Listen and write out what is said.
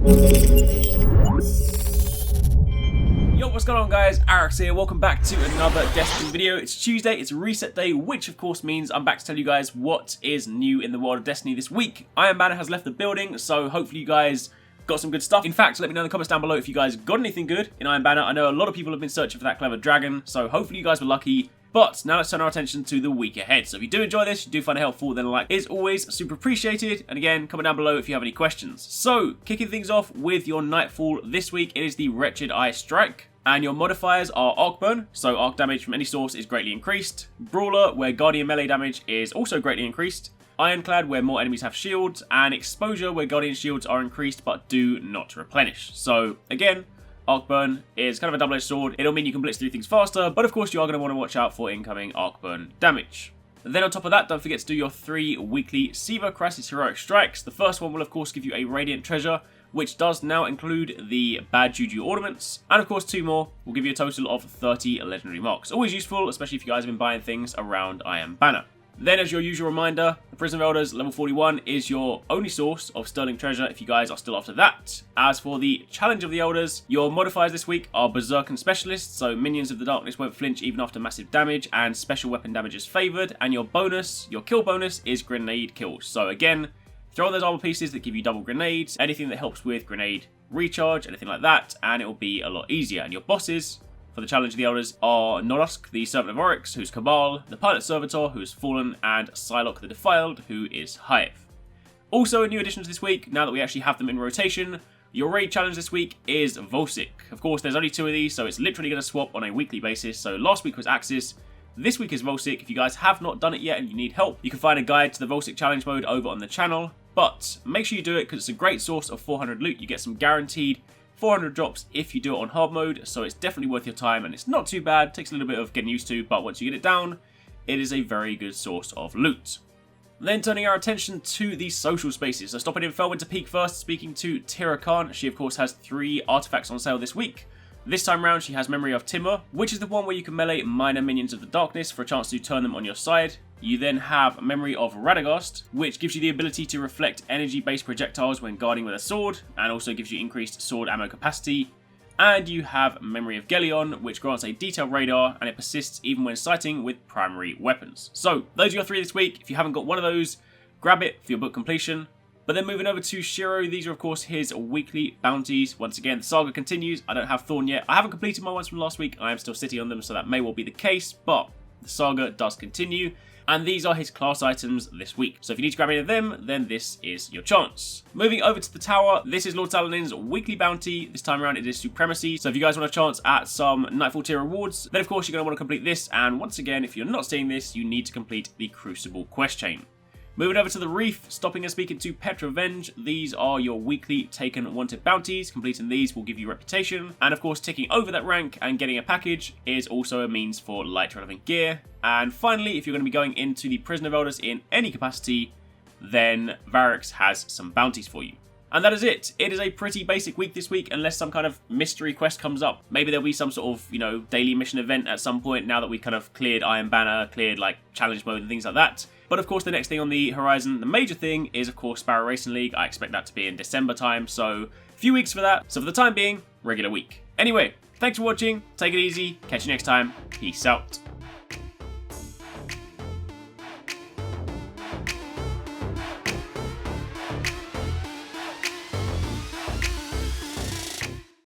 Yo, what's going on guys, HyperX here, welcome back to another Destiny video. It's Tuesday, it's reset day, which of course means I'm back to tell you guys what is new in the world of Destiny this week. Iron Banner has left the building, so hopefully you guys got some good stuff. In fact, let me know in the comments down below if you guys got anything good in Iron Banner. I know a lot of people have been searching for that clever dragon, so hopefully you guys were lucky. But now let's turn our attention to the week ahead. So if you do enjoy this, you do find it helpful, then a like is always super appreciated. And again, comment down below if you have any questions. So, kicking things off with your Nightfall this week, it is the Wretched Eye Strike. And your modifiers are Arc Burn, so arc damage from any source is greatly increased. Brawler, where Guardian melee damage is also greatly increased. Ironclad, where more enemies have shields. And Exposure, where Guardian shields are increased but do not replenish. So, again, Arc Burn is kind of a double-edged sword. It'll mean you can blitz through things faster, but of course you are going to want to watch out for incoming Arc Burn damage. Then on top of that, don't forget to do your 3 weekly Siva Crisis Heroic Strikes. The first one will of course give you a Radiant Treasure, which does now include the Bad Juju Ornaments. And of course 2 more will give you a total of 30 Legendary Marks. Always useful, especially if you guys have been buying things around Iron Banner. Then, as your usual reminder, the Prison of Elders level 41 is your only source of Sterling Treasure if you guys are still after that. As for the Challenge of the Elders, your modifiers this week are Berserk and Specialist, so Minions of the Darkness won't flinch even after massive damage, and special weapon damage is favoured, and your bonus, your kill bonus, is Grenade Kills. So again, throw those armor pieces that give you double grenades, anything that helps with grenade recharge, anything like that, and it will be a lot easier. And your bosses for the Challenge of the Elders are Nodusk, the Servant of Oryx, who's Cabal, the Pilot Servitor, who is Fallen, and Psylocke the Defiled, who is Hive. Also, new additions this week, now that we actually have them in rotation, your raid challenge this week is Volsic. Of course, there's only 2 of these, so it's literally going to swap on a weekly basis. So last week was Axis, this week is Volsic. If you guys have not done it yet and you need help, you can find a guide to the Volsic challenge mode over on the channel. But make sure you do it because it's a great source of 400 loot. You get some guaranteed 400 drops if you do it on hard mode, so it's definitely worth your time and it's not too bad. It takes a little bit of getting used to, but once you get it down, it is a very good source of loot. Then turning our attention to the social spaces. So stopping in Felwinter Peak first, speaking to Tira Khan. She of course has 3 artifacts on sale this week. This time round she has Memory of Timur, which is the one where you can melee minor minions of the darkness for a chance to turn them on your side. You then have Memory of Radagast, which gives you the ability to reflect energy-based projectiles when guarding with a sword, and also gives you increased sword ammo capacity. And you have Memory of Gelion, which grants a detailed radar, and it persists even when sighting with primary weapons. So, those are your 3 this week. If you haven't got one of those, grab it for your book completion. But then moving over to Shiro, these are of course his weekly bounties. Once again, the saga continues. I don't have Thorn yet. I haven't completed my ones from last week. I am still sitting on them, so that may well be the case, but the saga does continue. And these are his class items this week. So if you need to grab any of them, then this is your chance. Moving over to the tower, this is Lord Saladin's weekly bounty. This time around it is Supremacy. So if you guys want a chance at some Nightfall tier rewards, then of course you're going to want to complete this. And once again, if you're not seeing this, you need to complete the Crucible quest chain. Moving over to the Reef, stopping and speaking to Petrovenge. These are your weekly taken wanted bounties. Completing these will give you reputation. And of course, ticking over that rank and getting a package is also a means for light relevant gear. And finally, if you're going to be going into the Prison of Elders in any capacity, then HyperX has some bounties for you. And that is it. It is a pretty basic week this week, unless some kind of mystery quest comes up. Maybe there'll be some sort of, daily mission event at some point now that we've kind of cleared Iron Banner, cleared like challenge mode and things like that. But of course, the next thing on the horizon, the major thing, is of course Sparrow Racing League. I expect that to be in December time, so a few weeks for that. So for the time being, regular week. Anyway, thanks for watching. Take it easy. Catch you next time. Peace out.